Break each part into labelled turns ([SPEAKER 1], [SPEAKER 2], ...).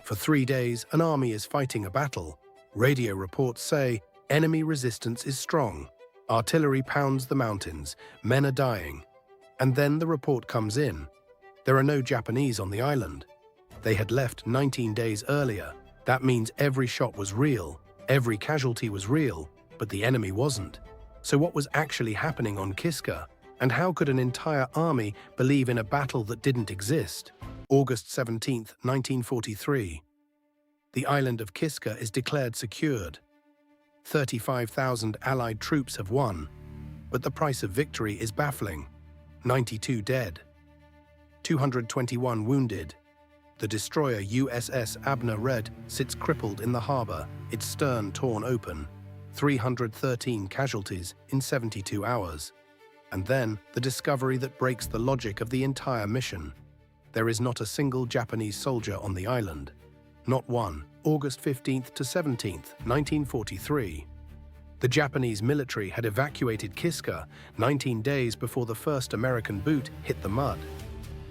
[SPEAKER 1] For 3 days, an army is fighting a battle. Radio reports say enemy resistance is strong. Artillery pounds the mountains. Men are dying. And then the report comes in. There are no Japanese on the island. They had left 19 days earlier. That means every shot was real, every casualty was real, but the enemy wasn't. So what was actually happening on Kiska? And how could an entire army believe in a battle that didn't exist? August 17, 1943. The island of Kiska is declared secured. 35,000 Allied troops have won, but the price of victory is baffling. 92 dead. 221 wounded. The destroyer USS Abner Red sits crippled in the harbor, its stern torn open. 313 casualties in 72 hours. And then the discovery that breaks the logic of the entire mission. There is not a single Japanese soldier on the island. Not one. August 15th to 17th, 1943. The Japanese military had evacuated Kiska 19 days before the first American boot hit the mud.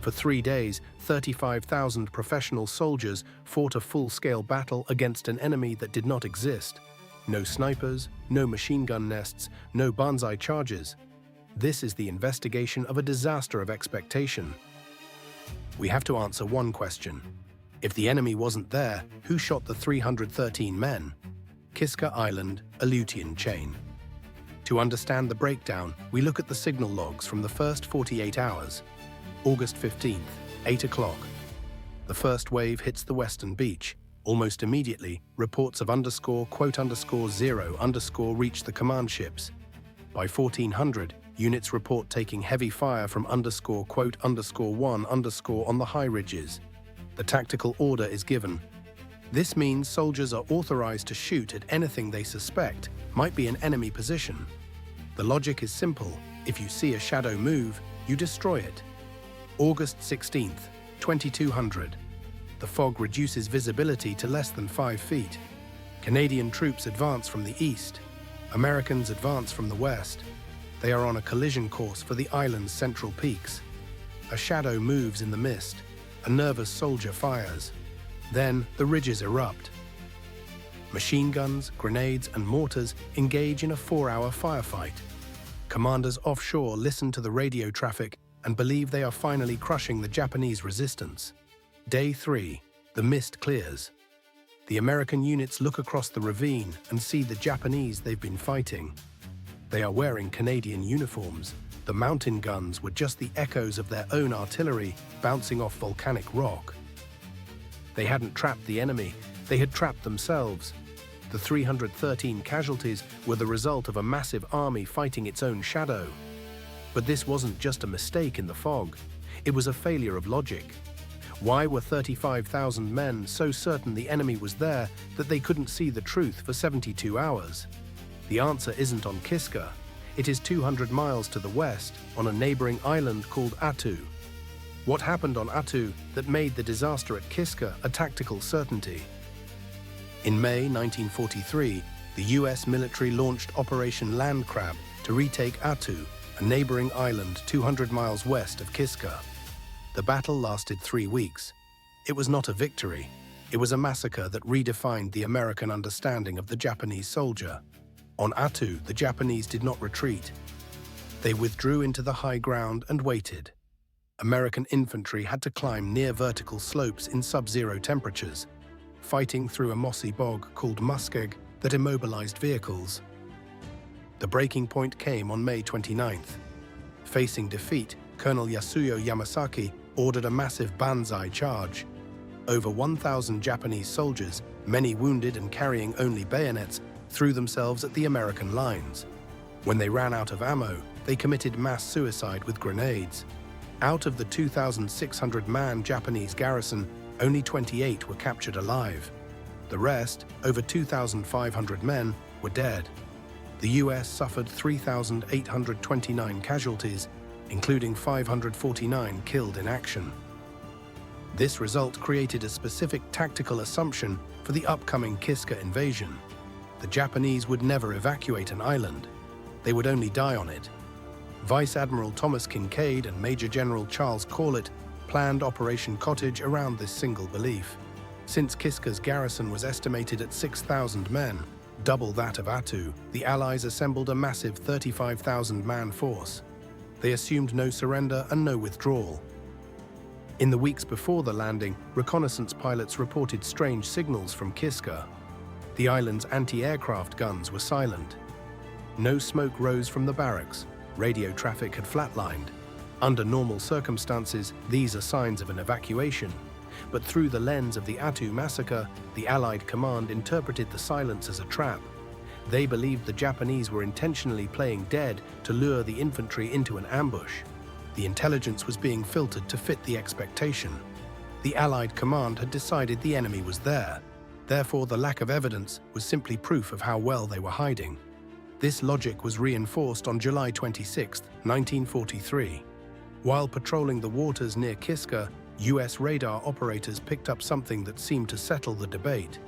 [SPEAKER 1] For 3 days, 35,000 professional soldiers fought a full-scale battle against an enemy that did not exist. No snipers, no machine gun nests, no banzai charges. This is the investigation of a disaster of expectation. We have to answer one question. If the enemy wasn't there, who shot the 313 men? Kiska Island, Aleutian Chain. To understand the breakdown, we look at the signal logs from the first 48 hours. August 15th, 8 o'clock. The first wave hits the western beach. Almost immediately, reports of _0_ reach the command ships. By 1400, units report taking heavy fire from _1_ on the high ridges. The tactical order is given. This means soldiers are authorized to shoot at anything they suspect might be an enemy position. The logic is simple. If you see a shadow move, you destroy it. August 16th, 2200. The fog reduces visibility to less than 5 feet. Canadian troops advance from the east. Americans advance from the west. They are on a collision course for the island's central peaks. A shadow moves in the mist. A nervous soldier fires. Then the ridges erupt. Machine guns, grenades, and mortars engage in a 4-hour firefight. Commanders offshore listen to the radio traffic and believe they are finally crushing the Japanese resistance. Day 3. The mist clears. The American units look across the ravine and see the Japanese they've been fighting. They are wearing Canadian uniforms. The mountain guns were just the echoes of their own artillery bouncing off volcanic rock. They hadn't trapped the enemy, they had trapped themselves. The 313 casualties were the result of a massive army fighting its own shadow. But this wasn't just a mistake in the fog. It was a failure of logic. Why were 35,000 men so certain the enemy was there that they couldn't see the truth for 72 hours? The answer isn't on Kiska. It is 200 miles to the west, on a neighboring island called Attu. What happened on Attu that made the disaster at Kiska a tactical certainty? In May 1943, the US military launched Operation Land Crab to retake Attu, a neighboring island 200 miles west of Kiska. The battle lasted 3 weeks. It was not a victory. It was a massacre that redefined the American understanding of the Japanese soldier. On Attu, the Japanese did not retreat. They withdrew into the high ground and waited. American infantry had to climb near vertical slopes in sub-zero temperatures, fighting through a mossy bog called muskeg that immobilized vehicles. The breaking point came on May 29th. Facing defeat, Colonel Yasuyo Yamasaki ordered a massive banzai charge. Over 1,000 Japanese soldiers, many wounded and carrying only bayonets, threw themselves at the American lines. When they ran out of ammo, they committed mass suicide with grenades. Out of the 2,600-man Japanese garrison, only 28 were captured alive. The rest, over 2,500 men, were dead. The US suffered 3,829 casualties, including 549 killed in action. This result created a specific tactical assumption for the upcoming Kiska invasion. The Japanese would never evacuate an island. They would only die on it. Vice Admiral Thomas Kincaid and Major General Charles Corlett planned Operation Cottage around this single belief. Since Kiska's garrison was estimated at 6,000 men, double that of Attu, the Allies assembled a massive 35,000-man force. They assumed no surrender and no withdrawal. In the weeks before the landing, reconnaissance pilots reported strange signals from Kiska. The island's anti-aircraft guns were silent. No smoke rose from the barracks. Radio traffic had flatlined. Under normal circumstances, these are signs of an evacuation. But through the lens of the Attu massacre, the Allied command interpreted the silence as a trap. They believed the Japanese were intentionally playing dead to lure the infantry into an ambush. The intelligence was being filtered to fit the expectation. The Allied command had decided the enemy was there. Therefore, the lack of evidence was simply proof of how well they were hiding. This logic was reinforced on July 26, 1943. While patrolling the waters near Kiska, US radar operators picked up something that seemed to settle the debate.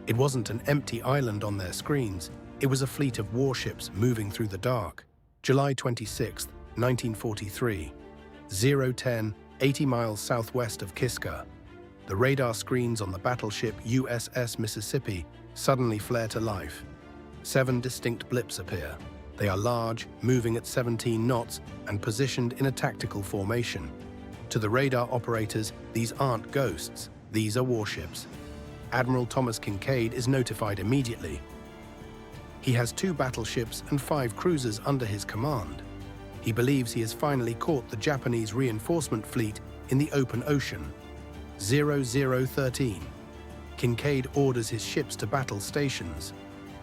[SPEAKER 1] It wasn't an empty island on their screens, it was a fleet of warships moving through the dark. July 26, 1943, 010, 80 miles southwest of Kiska. The radar screens on the battleship USS Mississippi suddenly flare to life. 7 distinct blips appear. They are large, moving at 17 knots, and positioned in a tactical formation. To the radar operators, these aren't ghosts, these are warships. Admiral Thomas Kinkaid is notified immediately. He has 2 battleships and 5 cruisers under his command. He believes he has finally caught the Japanese reinforcement fleet in the open ocean. 0013. Kinkaid orders his ships to battle stations.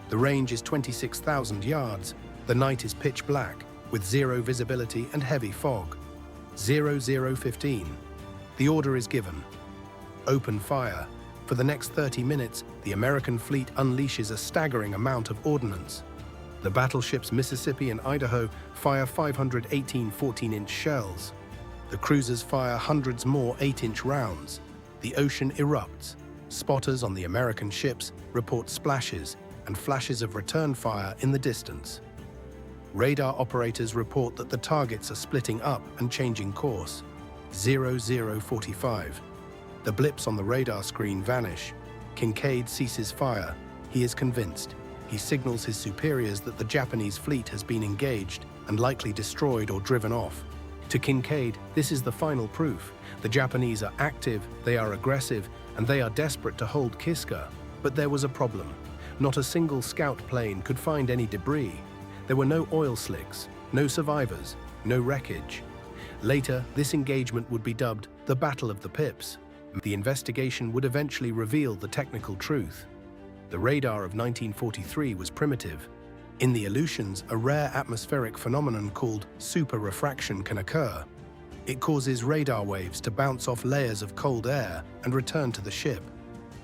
[SPEAKER 1] The range is 26,000 yards. The night is pitch black, with 0 visibility and heavy fog. 0015. The order is given. Open fire. For the next 30 minutes, the American fleet unleashes a staggering amount of ordnance. The battleships Mississippi and Idaho fire 518 14-inch shells. The cruisers fire hundreds more 8-inch rounds. The ocean erupts. Spotters on the American ships report splashes and flashes of return fire in the distance. Radar operators report that the targets are splitting up and changing course. 0045. The blips on the radar screen vanish. Kinkaid ceases fire. He is convinced. He signals his superiors that the Japanese fleet has been engaged and likely destroyed or driven off. To Kinkaid, this is the final proof. The Japanese are active, they are aggressive, and they are desperate to hold Kiska. But there was a problem. Not a single scout plane could find any debris. There were no oil slicks, no survivors, no wreckage. Later, this engagement would be dubbed the Battle of the Pips. The investigation would eventually reveal the technical truth. The radar of 1943 was primitive. In the Aleutians, a rare atmospheric phenomenon called superrefraction can occur. It causes radar waves to bounce off layers of cold air and return to the ship.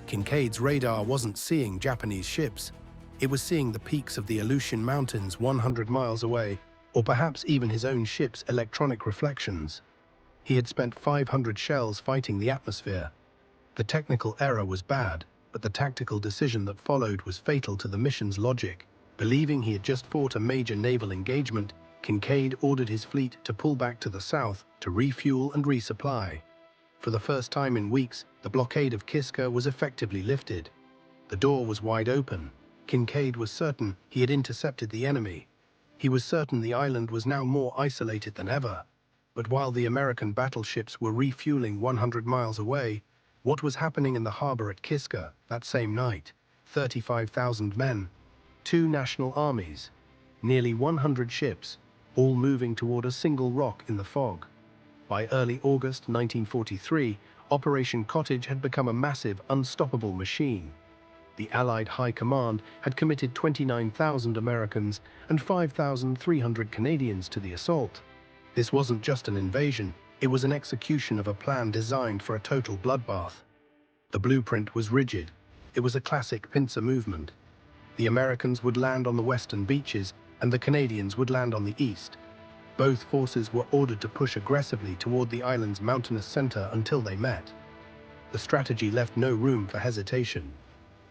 [SPEAKER 1] Kinkaid's radar wasn't seeing Japanese ships. It was seeing the peaks of the Aleutian Mountains 100 miles away, or perhaps even his own ship's electronic reflections. He had spent 500 shells fighting the atmosphere. The technical error was bad, but the tactical decision that followed was fatal to the mission's logic. Believing he had just fought a major naval engagement, Kinkaid ordered his fleet to pull back to the south to refuel and resupply. For the first time in weeks, the blockade of Kiska was effectively lifted. The door was wide open. Kinkaid was certain he had intercepted the enemy. He was certain the island was now more isolated than ever. But while the American battleships were refueling 100 miles away, what was happening in the harbor at Kiska that same night? 35,000 men, 2 national armies, nearly 100 ships, all moving toward a single rock in the fog. By early August 1943, Operation Cottage had become a massive, unstoppable machine. The Allied High Command had committed 29,000 Americans and 5,300 Canadians to the assault. This wasn't just an invasion, it was an execution of a plan designed for a total bloodbath. The blueprint was rigid. It was a classic pincer movement. The Americans would land on the western beaches, and the Canadians would land on the east. Both forces were ordered to push aggressively toward the island's mountainous center until they met. The strategy left no room for hesitation.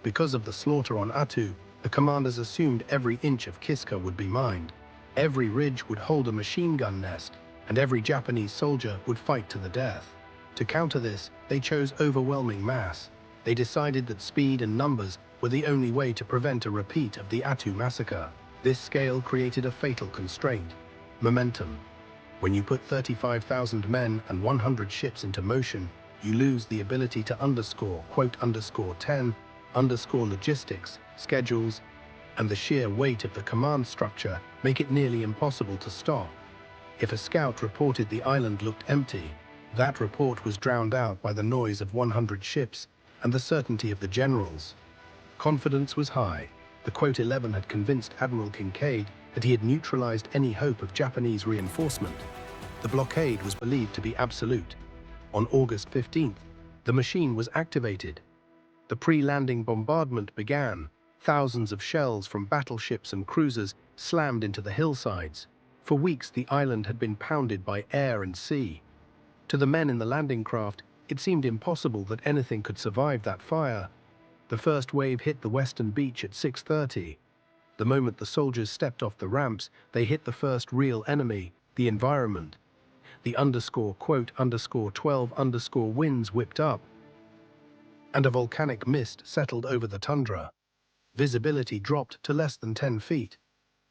[SPEAKER 1] Because of the slaughter on Attu, the commanders assumed every inch of Kiska would be mined. Every ridge would hold a machine gun nest, and every Japanese soldier would fight to the death. To counter this, they chose overwhelming mass. They decided that speed and numbers were the only way to prevent a repeat of the Attu massacre. This scale created a fatal constraint: momentum. When you put 35,000 men and 100 ships into motion, you lose the ability to _10 logistics, schedules, and the sheer weight of the command structure make it nearly impossible to stop. If a scout reported the island looked empty, that report was drowned out by the noise of 100 ships and the certainty of the generals. Confidence was high. The .11 had convinced Admiral Kinkaid that he had neutralized any hope of Japanese reinforcement. The blockade was believed to be absolute. On August 15th, the machine was activated. The pre-landing bombardment began. Thousands of shells from battleships and cruisers slammed into the hillsides. For weeks, the island had been pounded by air and sea. To the men in the landing craft, it seemed impossible that anything could survive that fire. The first wave hit the western beach at 6:30. The moment the soldiers stepped off the ramps, they hit the first real enemy, the environment. The _12_ winds whipped up, and a volcanic mist settled over the tundra. Visibility dropped to less than 10 feet.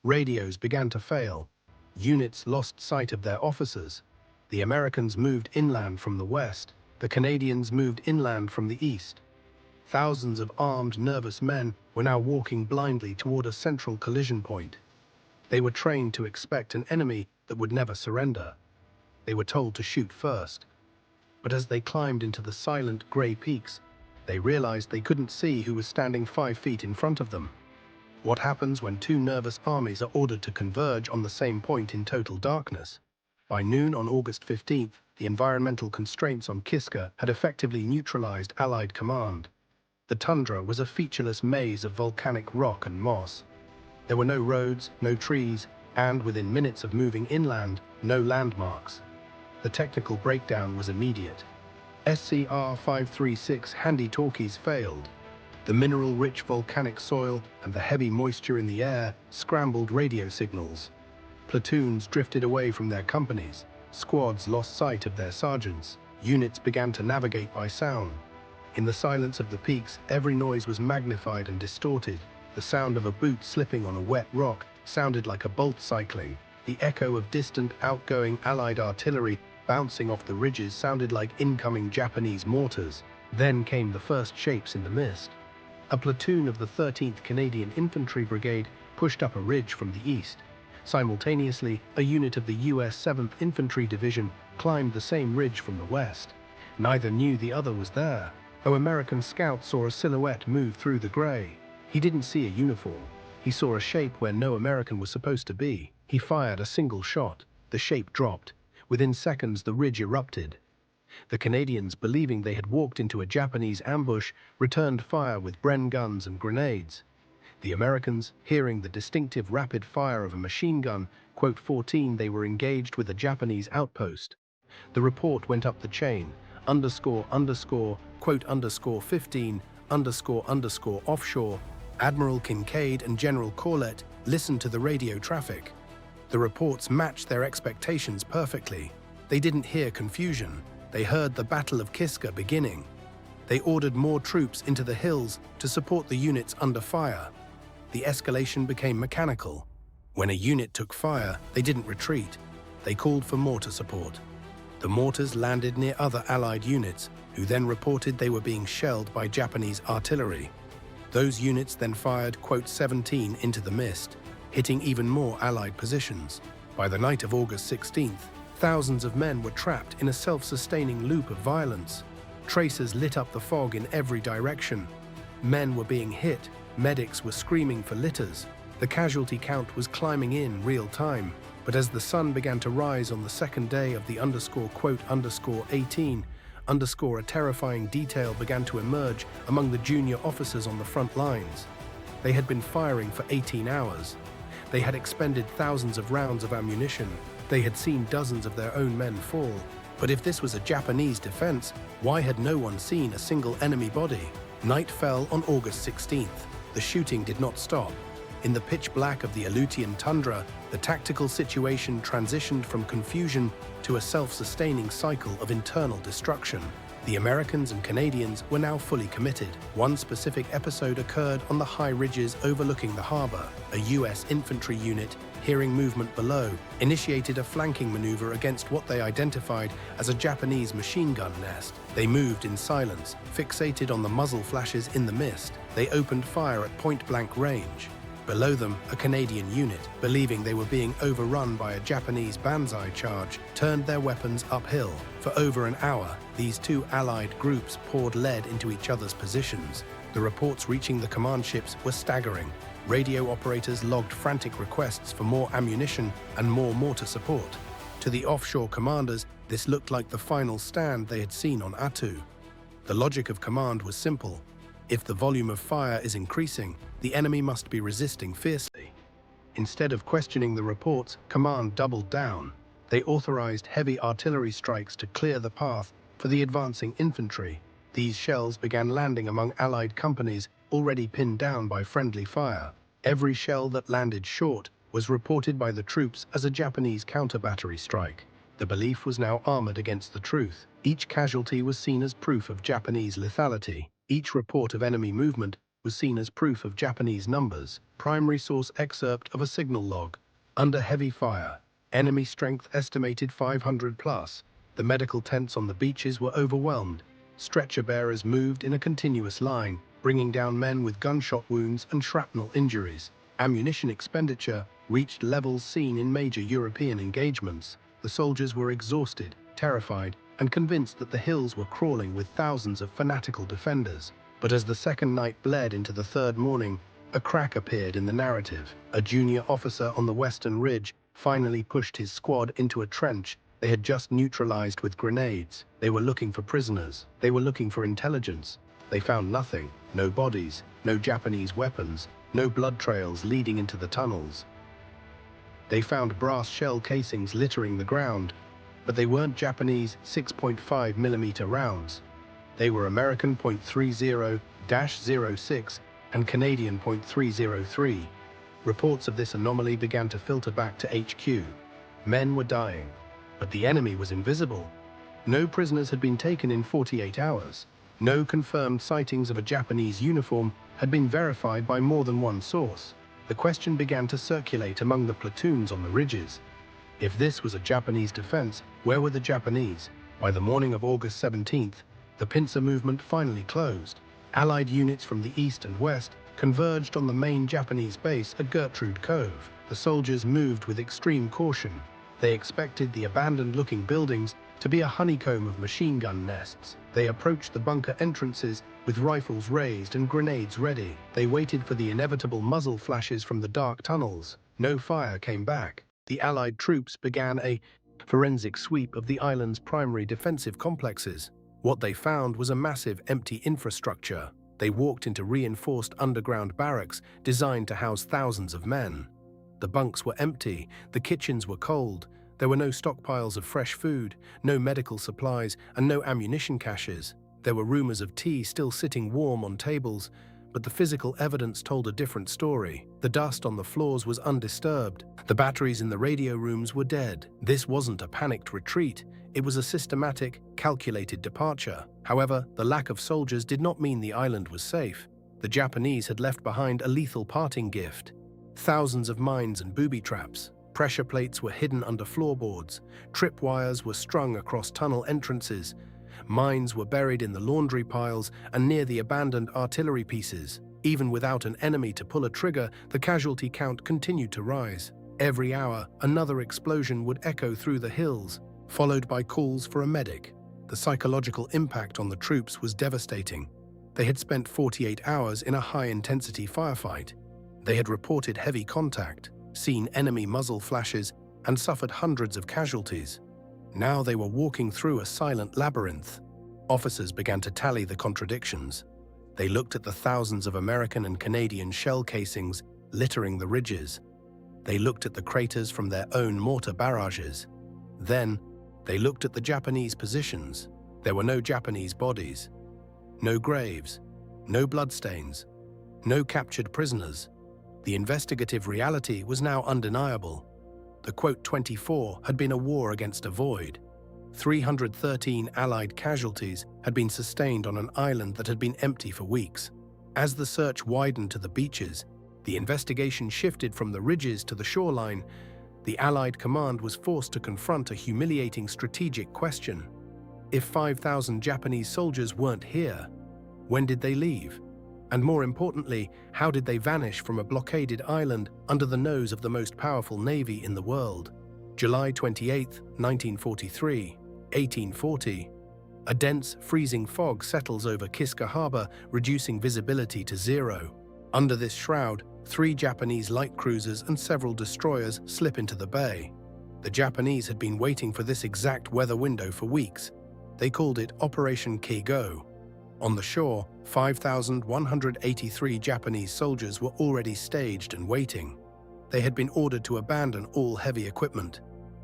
[SPEAKER 1] Radios began to fail. Units lost sight of their officers. The Americans moved inland from the west. The Canadians moved inland from the east. Thousands of armed, nervous men were now walking blindly toward a central collision point. They were trained to expect an enemy that would never surrender. They were told to shoot first. But as they climbed into the silent gray peaks, they realized they couldn't see who was standing 5 feet in front of them. What happens when two nervous armies are ordered to converge on the same point in total darkness? By noon on August 15th, the environmental constraints on Kiska had effectively neutralized Allied command. The tundra was a featureless maze of volcanic rock and moss. There were no roads, no trees, and within minutes of moving inland, no landmarks. The technical breakdown was immediate. SCR-536 handy-talkies failed. The mineral-rich volcanic soil and the heavy moisture in the air scrambled radio signals. Platoons drifted away from their companies. Squads lost sight of their sergeants. Units began to navigate by sound. In the silence of the peaks, every noise was magnified and distorted. The sound of a boot slipping on a wet rock sounded like a bolt cycling. The echo of distant, outgoing Allied artillery bouncing off the ridges sounded like incoming Japanese mortars. Then came the first shapes in the mist. A platoon of the 13th Canadian Infantry Brigade pushed up a ridge from the east. Simultaneously, a unit of the US 7th Infantry Division climbed the same ridge from the west. Neither knew the other was there. An American scout saw a silhouette move through the gray. He didn't see a uniform. He saw a shape where no American was supposed to be. He fired a single shot. The shape dropped. Within seconds, the ridge erupted. The Canadians, believing they had walked into a Japanese ambush, returned fire with Bren guns and grenades. The Americans, hearing the distinctive rapid fire of a machine gun, .14, they were engaged with a Japanese outpost. The report went up the chain, ___15, ___ Admiral Kinkaid and General Corlett listened to the radio traffic. The reports matched their expectations perfectly. They didn't hear confusion. They heard the Battle of Kiska beginning. They ordered more troops into the hills to support the units under fire. The escalation became mechanical. When a unit took fire, they didn't retreat. They called for mortar support. The mortars landed near other Allied units, who then reported they were being shelled by Japanese artillery. Those units then fired .17 into the mist, hitting even more Allied positions. By the night of August 16th, thousands of men were trapped in a self-sustaining loop of violence. Tracers lit up the fog in every direction. Men were being hit. Medics were screaming for litters. The casualty count was climbing in real time. But as the sun began to rise on the second day of the _18, a terrifying detail began to emerge among the junior officers on the front lines. They had been firing for 18 hours. They had expended thousands of rounds of ammunition. They had seen dozens of their own men fall. But if this was a Japanese defense, why had no one seen a single enemy body? Night fell on August 16th. The shooting did not stop. In the pitch black of the Aleutian tundra, the tactical situation transitioned from confusion to a self-sustaining cycle of internal destruction. The Americans and Canadians were now fully committed. One specific episode occurred on the high ridges overlooking the harbor. A U.S. infantry unit, hearing movement below, initiated a flanking maneuver against what they identified as a Japanese machine gun nest. They moved in silence, fixated on the muzzle flashes in the mist. They opened fire at point-blank range. Below them, a Canadian unit, believing they were being overrun by a Japanese banzai charge, turned their weapons uphill. For over an hour, these two allied groups poured lead into each other's positions. The reports reaching the command ships were staggering. Radio operators logged frantic requests for more ammunition and more mortar support. To the offshore commanders, this looked like the final stand they had seen on Attu. The logic of command was simple. If the volume of fire is increasing, the enemy must be resisting fiercely. Instead of questioning the reports, command doubled down. They authorized heavy artillery strikes to clear the path for the advancing infantry. These shells began landing among Allied companies already pinned down by friendly fire. Every shell that landed short was reported by the troops as a Japanese counter-battery strike. The belief was now armored against the truth. Each casualty was seen as proof of Japanese lethality. Each report of enemy movement was seen as proof of Japanese numbers. Primary source excerpt of a signal log. Under heavy fire, enemy strength estimated 500 plus. The medical tents on the beaches were overwhelmed. Stretcher bearers moved in a continuous line, bringing down men with gunshot wounds and shrapnel injuries. Ammunition expenditure reached levels seen in major European engagements. The soldiers were exhausted, terrified, and convinced that the hills were crawling with thousands of fanatical defenders. But as the second night bled into the third morning, a crack appeared in the narrative. A junior officer on the western ridge finally pushed his squad into a trench they had just neutralized with grenades. They were looking for prisoners. They were looking for intelligence. They found nothing. No bodies, no Japanese weapons, no blood trails leading into the tunnels. They found brass shell casings littering the ground, but they weren't Japanese 6.5mm rounds. They were American .30-06 and Canadian .303. Reports of this anomaly began to filter back to HQ. Men were dying, but the enemy was invisible. No prisoners had been taken in 48 hours. No confirmed sightings of a Japanese uniform had been verified by more than one source. The question began to circulate among the platoons on the ridges. If this was a Japanese defense, where were the Japanese? By the morning of August 17th, the pincer movement finally closed. Allied units from the east and west converged on the main Japanese base at Gertrude Cove. The soldiers moved with extreme caution. They expected the abandoned-looking buildings to be a honeycomb of machine gun nests. They approached the bunker entrances with rifles raised and grenades ready. They waited for the inevitable muzzle flashes from the dark tunnels. No fire came back. The Allied troops began a forensic sweep of the island's primary defensive complexes. What they found was a massive empty infrastructure. They walked into reinforced underground barracks designed to house thousands of men. The bunks were empty, the kitchens were cold, there were no stockpiles of fresh food, no medical supplies, and no ammunition caches. There were rumors of tea still sitting warm on tables, but the physical evidence told a different story. The dust on the floors was undisturbed. The batteries in the radio rooms were dead. This wasn't a panicked retreat. It was a systematic, calculated departure. However, the lack of soldiers did not mean the island was safe. The Japanese had left behind a lethal parting gift. Thousands of mines and booby traps. Pressure plates were hidden under floorboards. Tripwires were strung across tunnel entrances. Mines were buried in the laundry piles and near the abandoned artillery pieces. Even without an enemy to pull a trigger, the casualty count continued to rise. Every hour, another explosion would echo through the hills, followed by calls for a medic. The psychological impact on the troops was devastating. They had spent 48 hours in a high-intensity firefight. They had reported heavy contact, seen enemy muzzle flashes, and suffered hundreds of casualties. Now they were walking through a silent labyrinth. Officers began to tally the contradictions. They looked at the thousands of American and Canadian shell casings littering the ridges. They looked at the craters from their own mortar barrages. Then, they looked at the Japanese positions. There were no Japanese bodies, no graves, no bloodstains, no captured prisoners. The investigative reality was now undeniable. The quote 24 had been a war against a void. 313 Allied casualties had been sustained on an island that had been empty for weeks. As the search widened to the beaches, the investigation shifted from the ridges to the shoreline. The Allied command was forced to confront a humiliating strategic question. If 5,000 Japanese soldiers weren't here, when did they leave? And more importantly, how did they vanish from a blockaded island under the nose of the most powerful navy in the world? July 28, 1943, 1840. A dense, freezing fog settles over Kiska Harbor, reducing visibility to zero. Under this shroud, 3 Japanese light cruisers and several destroyers slip into the bay. The Japanese had been waiting for this exact weather window for weeks. They called it Operation Cottage. On the shore, 5,183 Japanese soldiers were already staged and waiting. They had been ordered to abandon all heavy equipment.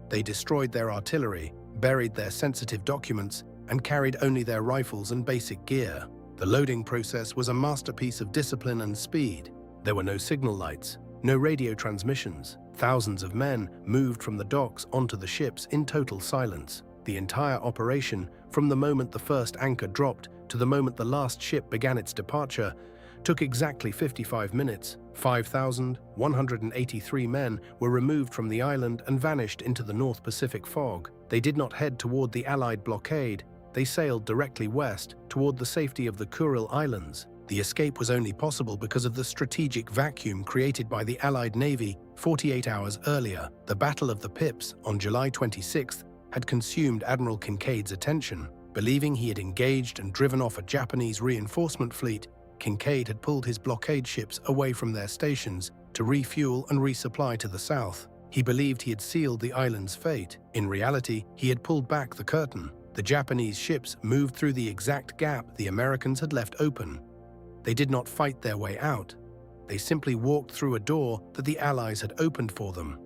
[SPEAKER 1] They destroyed their artillery, buried their sensitive documents, and carried only their rifles and basic gear. The loading process was a masterpiece of discipline and speed. There were no signal lights, no radio transmissions. Thousands of men moved from the docks onto the ships in total silence. The entire operation, from the moment the first anchor dropped to the moment the last ship began its departure, took exactly 55 minutes. 5,183 men were removed from the island and vanished into the North Pacific fog. They did not head toward the Allied blockade. They sailed directly west toward the safety of the Kuril Islands. The escape was only possible because of the strategic vacuum created by the Allied Navy 48 hours earlier. The Battle of the Pips on July 26th had consumed Admiral Kinkaid's attention. Believing he had engaged and driven off a Japanese reinforcement fleet, Kinkaid had pulled his blockade ships away from their stations to refuel and resupply to the south. He believed he had sealed the island's fate. In reality, he had pulled back the curtain. The Japanese ships moved through the exact gap the Americans had left open. They did not fight their way out. They simply walked through a door that the Allies had opened for them.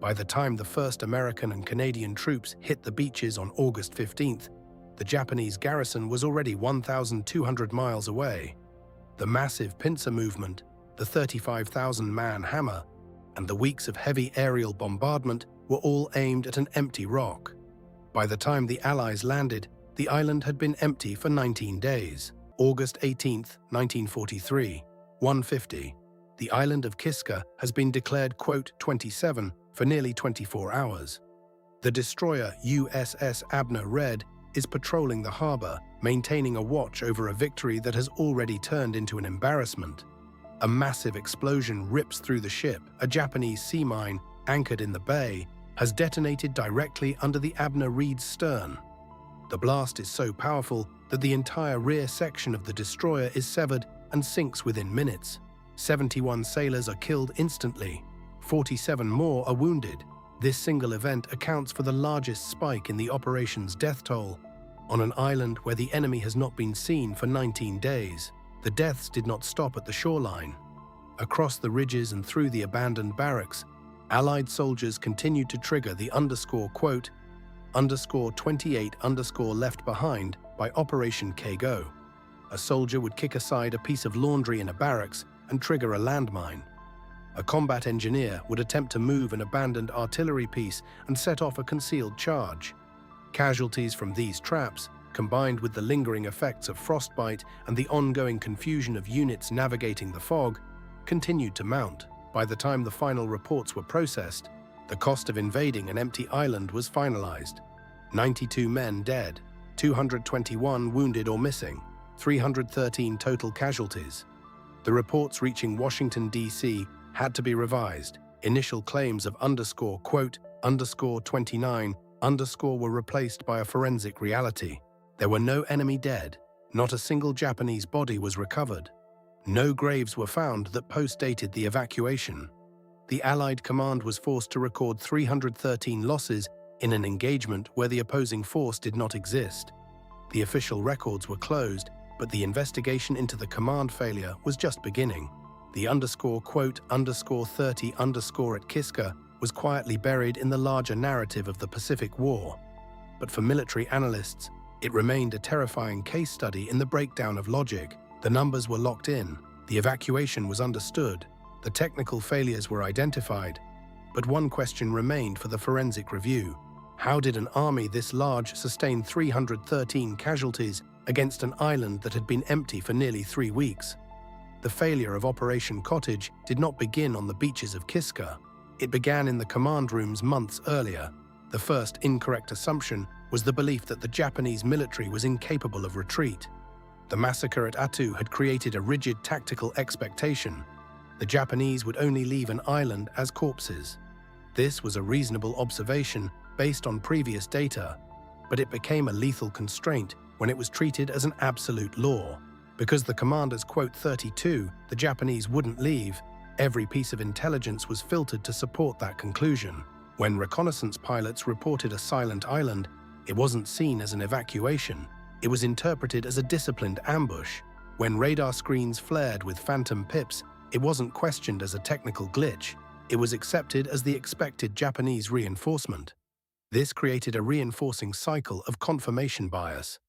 [SPEAKER 1] By the time the first American and Canadian troops hit the beaches on August 15th, the Japanese garrison was already 1,200 miles away. The massive pincer movement, the 35,000-man hammer, and the weeks of heavy aerial bombardment were all aimed at an empty rock. By the time the Allies landed, the island had been empty for 19 days. August 18, 1943, 1:50. The island of Kiska has been declared quote 27 for nearly 24 hours. The destroyer USS Abner Red is patrolling the harbor, maintaining a watch over a victory that has already turned into an embarrassment. A massive explosion rips through the ship. A Japanese sea mine, anchored in the bay, has detonated directly under the Abner Reed's stern. The blast is so powerful that the entire rear section of the destroyer is severed and sinks within minutes. 71 sailors are killed instantly. 47 more are wounded. This single event accounts for the largest spike in the operation's death toll. On an island where the enemy has not been seen for 19 days, the deaths did not stop at the shoreline. Across the ridges and through the abandoned barracks, Allied soldiers continued to trigger the quote, _28_ left behind by Operation Cottage. A soldier would kick aside a piece of laundry in a barracks and trigger a landmine. A combat engineer would attempt to move an abandoned artillery piece and set off a concealed charge. Casualties from these traps, combined with the lingering effects of frostbite and the ongoing confusion of units navigating the fog, continued to mount. By the time the final reports were processed, the cost of invading an empty island was finalized. 92 men dead, 221 wounded or missing, 313 total casualties. The reports reaching Washington, D.C. had to be revised. Initial claims of quote, _29_ were replaced by a forensic reality. There were no enemy dead. Not a single Japanese body was recovered. No graves were found that post-dated the evacuation. The Allied command was forced to record 313 losses in an engagement where the opposing force did not exist. The official records were closed, but the investigation into the command failure was just beginning. The quote, _30_ at Kiska was quietly buried in the larger narrative of the Pacific War. But for military analysts, it remained a terrifying case study in the breakdown of logic. The numbers were locked in, the evacuation was understood, The technical failures were identified, but one question remained for the forensic review. How did an army this large sustain 313 casualties against an island that had been empty for nearly 3 weeks? The failure of Operation Cottage did not begin on the beaches of Kiska. It began in the command rooms months earlier. The first incorrect assumption was the belief that the Japanese military was incapable of retreat. The massacre at Attu had created a rigid tactical expectation. The Japanese would only leave an island as corpses. This was a reasonable observation based on previous data, but it became a lethal constraint when it was treated as an absolute law. Because the commanders quote 32, the Japanese wouldn't leave, every piece of intelligence was filtered to support that conclusion. When reconnaissance pilots reported a silent island, it wasn't seen as an evacuation. It was interpreted as a disciplined ambush. When radar screens flared with phantom pips, it wasn't questioned as a technical glitch. It was accepted as the expected Japanese reinforcement. This created a reinforcing cycle of confirmation bias.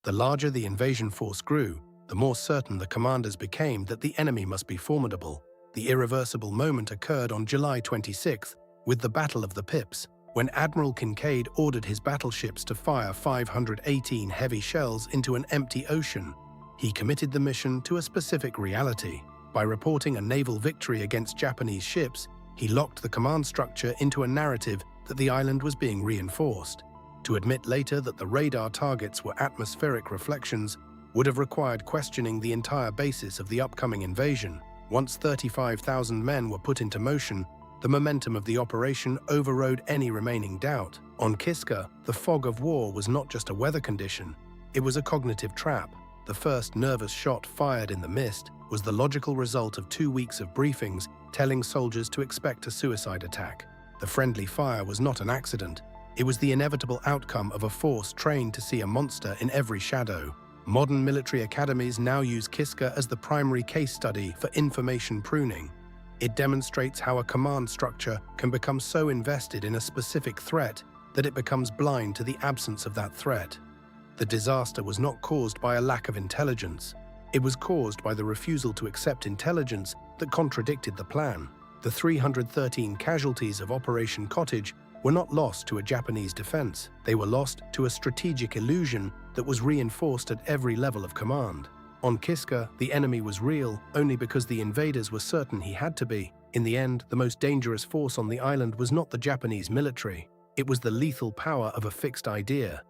[SPEAKER 1] The larger the invasion force grew, the more certain the commanders became that the enemy must be formidable. The irreversible moment occurred on July 26th with the Battle of the Pips, when Admiral Kinkaid ordered his battleships to fire 518 heavy shells into an empty ocean. He committed the mission to a specific reality. By reporting a naval victory against Japanese ships, he locked the command structure into a narrative that the island was being reinforced. To admit later that the radar targets were atmospheric reflections would have required questioning the entire basis of the upcoming invasion. Once 35,000 men were put into motion, the momentum of the operation overrode any remaining doubt. On Kiska, the fog of war was not just a weather condition, it was a cognitive trap. The first nervous shot fired in the mist was the logical result of 2 weeks of briefings telling soldiers to expect a suicide attack. The friendly fire was not an accident. It was the inevitable outcome of a force trained to see a monster in every shadow. Modern military academies now use Kiska as the primary case study for information pruning. It demonstrates how a command structure can become so invested in a specific threat that it becomes blind to the absence of that threat. The disaster was not caused by a lack of intelligence. It was caused by the refusal to accept intelligence that contradicted the plan. The 313 casualties of Operation Cottage were not lost to a Japanese defense. They were lost to a strategic illusion that was reinforced at every level of command. On Kiska, the enemy was real only because the invaders were certain he had to be. In the end, the most dangerous force on the island was not the Japanese military. It was the lethal power of a fixed idea.